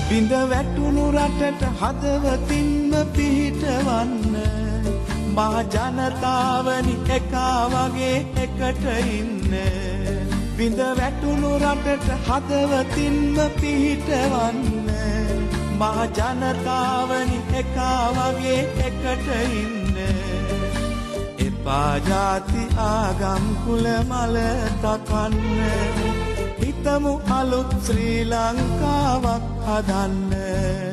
බිඳ වැටුණු රටට හදවතින්ම පිහිටවන්න මහ ජනතාවනි එකා වගේ එකට ඉන්න බිඳ වැටුණු රටට හදවතින්ම පිහිටවන්න මහ ජනතාවනි එකා වගේ එකට ඉන්න එපා ජාති ආගම් කුල මල තකන්න හිතමු අලුත් ශ්‍රී ලංකාවක් හදන්න